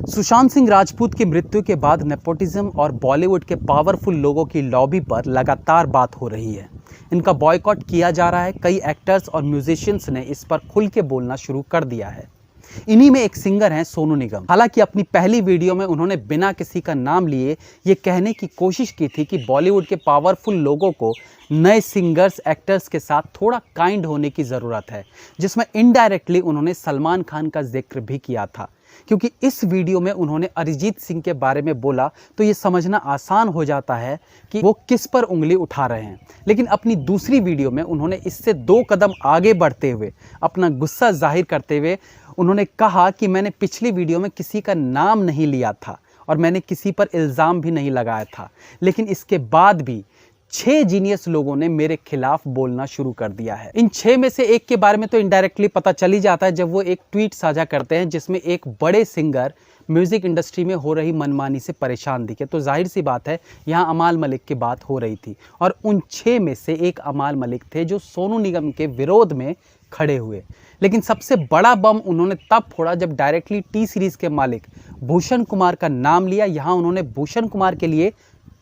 सुशांत सिंह राजपूत की मृत्यु के बाद नेपोटिज्म और बॉलीवुड के पावरफुल लोगों की लॉबी पर लगातार बात हो रही है। इनका बॉयकॉट किया जा रहा है। कई एक्टर्स और म्यूजिशियंस ने इस पर खुल के बोलना शुरू कर दिया है। इन्हीं में एक सिंगर हैं सोनू निगम। हालांकि अपनी पहली वीडियो में उन्होंने बिना किसी का नाम लिए ये कहने की कोशिश की थी कि बॉलीवुड के पावरफुल लोगों को नए सिंगर्स एक्टर्स के साथ थोड़ा काइंड होने की ज़रूरत है, जिसमें इनडायरेक्टली उन्होंने सलमान खान का जिक्र भी किया था। क्योंकि इस वीडियो में उन्होंने अरिजीत सिंह के बारे में बोला तो ये समझना आसान हो जाता है कि वो किस पर उंगली उठा रहे हैं। लेकिन अपनी दूसरी वीडियो में उन्होंने इससे 2 कदम आगे बढ़ते हुए अपना गुस्सा जाहिर करते हुए उन्होंने कहा कि मैंने पिछली वीडियो में किसी का नाम नहीं लिया था और मैंने किसी पर इल्ज़ाम भी नहीं लगाया था, लेकिन इसके बाद भी 6 जीनियस लोगों ने मेरे खिलाफ बोलना शुरू कर दिया है। इन 6 में से एक के बारे में तो इनडायरेक्टली पता चल ही जाता है जब वो एक ट्वीट साझा करते हैं जिसमें एक बड़े सिंगर म्यूजिक इंडस्ट्री में हो रही मनमानी से परेशान दिखे। तो जाहिर सी बात है यहाँ अमाल मलिक की बात हो रही थी और उन 6 में से एक अमाल मलिक थे जो सोनू निगम के विरोध में खड़े हुए। लेकिन सबसे बड़ा बम उन्होंने तब फोड़ा जब डायरेक्टली टी सीरीज के मालिक भूषण कुमार का नाम लिया। यहाँ उन्होंने भूषण कुमार के लिए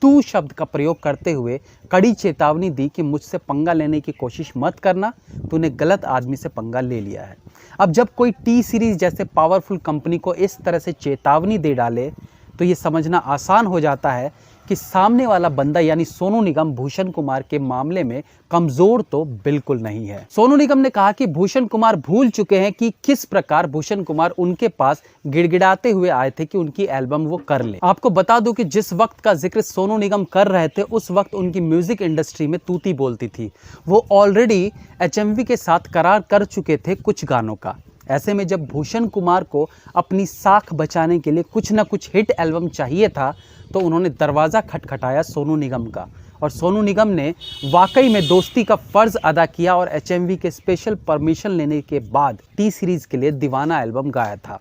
तू शब्द का प्रयोग करते हुए कड़ी चेतावनी दी कि मुझसे पंगा लेने की कोशिश मत करना, तूने गलत आदमी से पंगा ले लिया है। अब जब कोई टी सीरीज जैसे पावरफुल कंपनी को इस तरह से चेतावनी दे डाले तो ये समझना आसान हो जाता है कि सामने वाला बंदा यानी सोनू निगम भूषण कुमार के मामले में कमजोर तो बिल्कुल नहीं है। सोनू निगम ने कहा कि भूषण कुमार भूल चुके हैं कि किस प्रकार भूषण कुमार उनके पास गिड़गिड़ाते हुए आए थे कि उनकी एल्बम वो कर ले। आपको बता दूं कि जिस वक्त का जिक्र सोनू निगम कर रहे थे उस वक्त उनकी म्यूजिक इंडस्ट्री में तूती बोलती थी। वो ऑलरेडी HMV के साथ करार कर चुके थे कुछ गानों का। ऐसे में जब भूषण कुमार को अपनी साख बचाने के लिए कुछ ना कुछ हिट एल्बम चाहिए था तो उन्होंने दरवाज़ा खटखटाया सोनू निगम का, और सोनू निगम ने वाकई में दोस्ती का फ़र्ज़ अदा किया और HMV के स्पेशल परमिशन लेने के बाद टी सीरीज़ के लिए दीवाना एल्बम गाया था।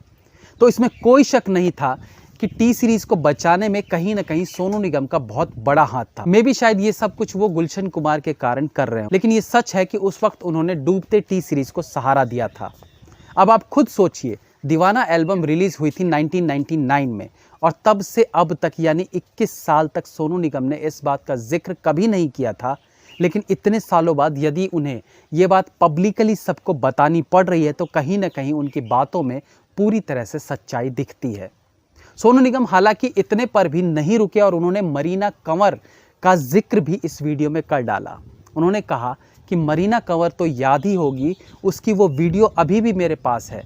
तो इसमें कोई शक नहीं था कि टी सीरीज़ को बचाने में कहीं ना कहीं सोनू निगम का बहुत बड़ा हाथ था। मे भी शायद ये सब कुछ वो गुलशन कुमार के कारण कर रहे हैं, लेकिन ये सच है कि उस वक्त उन्होंने डूबते टी सीरीज़ को सहारा दिया था। अब आप खुद सोचिए, दीवाना एल्बम रिलीज़ हुई थी 1999 में और तब से अब तक यानी 21 साल तक सोनू निगम ने इस बात का जिक्र कभी नहीं किया था। लेकिन इतने सालों बाद यदि उन्हें ये बात पब्लिकली सबको बतानी पड़ रही है तो कहीं ना कहीं उनकी बातों में पूरी तरह से सच्चाई दिखती है। सोनू निगम हालांकि इतने पर भी नहीं रुके और उन्होंने मरीना कंवर का जिक्र भी इस वीडियो में कर डाला। उन्होंने कहा कि मरीना कंवर तो याद ही होगी, उसकी वो वीडियो अभी भी मेरे पास है।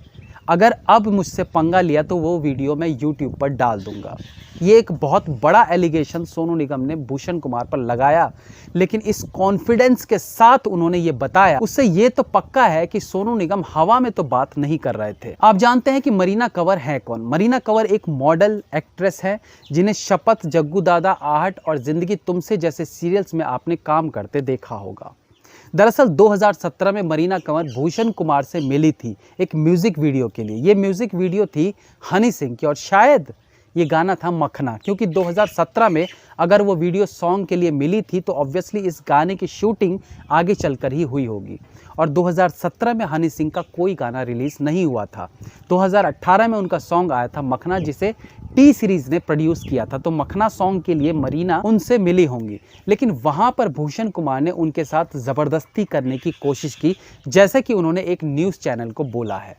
अगर अब मुझसे पंगा लिया तो वो वीडियो मैं यूट्यूब पर डाल दूंगा। ये एक बहुत बड़ा एलिगेशन सोनू निगम ने भूषण कुमार पर लगाया, लेकिन इस कॉन्फिडेंस के साथ उन्होंने ये बताया, उससे ये तो पक्का है कि सोनू निगम हवा में तो बात नहीं कर रहे थे। आप जानते हैं कि मरीना कंवर है कौन? मरीना कंवर एक मॉडल एक्ट्रेस है जिन्हें शपथ, जग्गू दादा, आहट और जिंदगी तुमसे जैसे सीरियल्स में आपने काम करते देखा होगा। दरअसल 2017 में मरीना कंवर भूषण कुमार से मिली थी एक म्यूज़िक वीडियो के लिए। ये म्यूज़िक वीडियो थी हनी सिंह की और शायद ये गाना था मखना, क्योंकि 2017 में अगर वो वीडियो सॉन्ग के लिए मिली थी तो ऑब्वियसली इस गाने की शूटिंग आगे चलकर ही हुई होगी। और 2017 में हनी सिंह का कोई गाना रिलीज़ नहीं हुआ था। 2018 में उनका सॉन्ग आया था मखना, जिसे टी सीरीज़ ने प्रोड्यूस किया था। तो मखना सॉन्ग के लिए मरीना उनसे मिली होंगी, लेकिन वहाँ पर भूषण कुमार ने उनके साथ ज़बरदस्ती करने की कोशिश की, जैसे कि उन्होंने एक न्यूज़ चैनल को बोला है।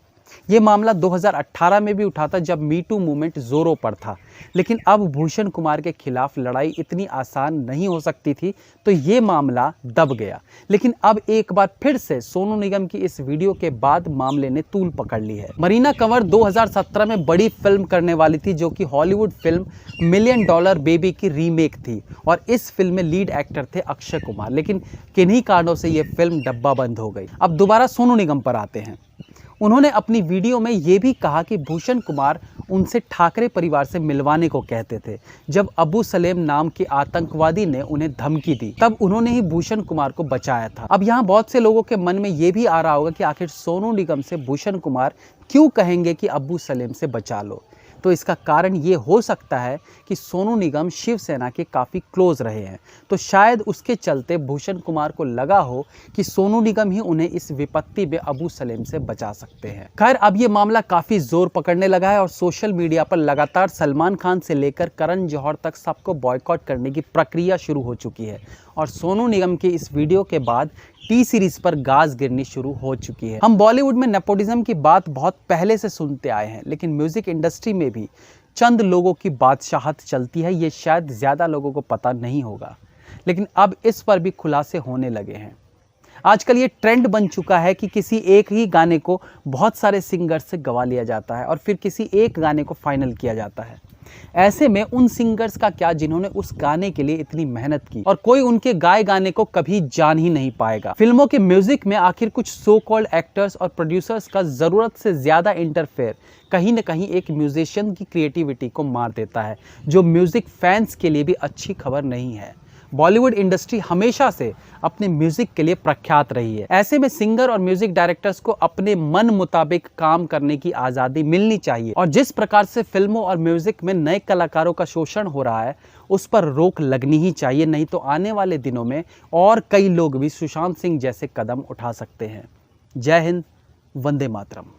ये मामला 2018 में भी उठा था जब मी टू मूवमेंट जोरों पर था, लेकिन अब भूषण कुमार के खिलाफ लड़ाई इतनी आसान नहीं हो सकती थी, तो ये मामला दब गया। लेकिन अब एक बार फिर से सोनू निगम की इस वीडियो के बाद मामले ने तूल पकड़ ली है। मरीना कंवर 2017 में बड़ी फिल्म करने वाली थी जो कि हॉलीवुड फिल्म $1 मिलियन बेबी की रीमेक थी और इस फिल्म में लीड एक्टर थे अक्षय कुमार, लेकिन किन्हीं कारणों से ये फिल्म डब्बा बंद हो गई। अब दोबारा सोनू निगम पर आते हैं। उन्होंने अपनी वीडियो में ये भी कहा कि भूषण कुमार उनसे ठाकरे परिवार से मिलवाने को कहते थे। जब अबू सलेम नाम के आतंकवादी ने उन्हें धमकी दी तब उन्होंने ही भूषण कुमार को बचाया था। अब यहाँ बहुत से लोगों के मन में ये भी आ रहा होगा कि आखिर सोनू निगम से भूषण कुमार क्यों कहेंगे कि अबू सलेम से बचा लो। तो इसका कारण ये हो सकता है कि सोनू निगम शिवसेना के काफ़ी क्लोज रहे हैं, तो शायद उसके चलते भूषण कुमार को लगा हो कि सोनू निगम ही उन्हें इस विपत्ति में अबू सलेम से बचा सकते हैं। खैर, अब ये मामला काफ़ी जोर पकड़ने लगा है और सोशल मीडिया पर लगातार सलमान खान से लेकर करण जौहर तक सबको बॉयकॉट करने की प्रक्रिया शुरू हो चुकी है और सोनू निगम के इस वीडियो के बाद टी सीरीज पर गाज गिरनी शुरू हो चुकी है। हम बॉलीवुड में नेपोटिज्म की बात बहुत पहले से सुनते आए हैं, लेकिन म्यूजिक इंडस्ट्री में भी चंद लोगों की बादशाहत चलती है, ये शायद ज़्यादा लोगों को पता नहीं होगा, लेकिन अब इस पर भी खुलासे होने लगे हैं। आजकल ये ट्रेंड बन चुका है कि किसी एक ही गाने को बहुत सारे सिंगर से गवा लिया जाता है और फिर किसी एक गाने को फाइनल किया जाता है। ऐसे में उन सिंगर्स का क्या जिन्होंने उस गाने के लिए इतनी मेहनत की और कोई उनके गाए गाने को कभी जान ही नहीं पाएगा। फिल्मों के म्यूजिक में आखिर कुछ सो कॉल्ड एक्टर्स और प्रोड्यूसर्स का जरूरत से ज्यादा इंटरफेयर कहीं न कहीं एक म्यूजिशियन की क्रिएटिविटी को मार देता है, जो म्यूजिक फैंस के लिए भी अच्छी खबर नहीं है। बॉलीवुड इंडस्ट्री हमेशा से अपने म्यूजिक के लिए प्रख्यात रही है। ऐसे में सिंगर और म्यूजिक डायरेक्टर्स को अपने मन मुताबिक काम करने की आज़ादी मिलनी चाहिए और जिस प्रकार से फिल्मों और म्यूजिक में नए कलाकारों का शोषण हो रहा है उस पर रोक लगनी ही चाहिए, नहीं तो आने वाले दिनों में और कई लोग भी सुशांत सिंह जैसे कदम उठा सकते हैं। जय हिंद, वंदे मातरम।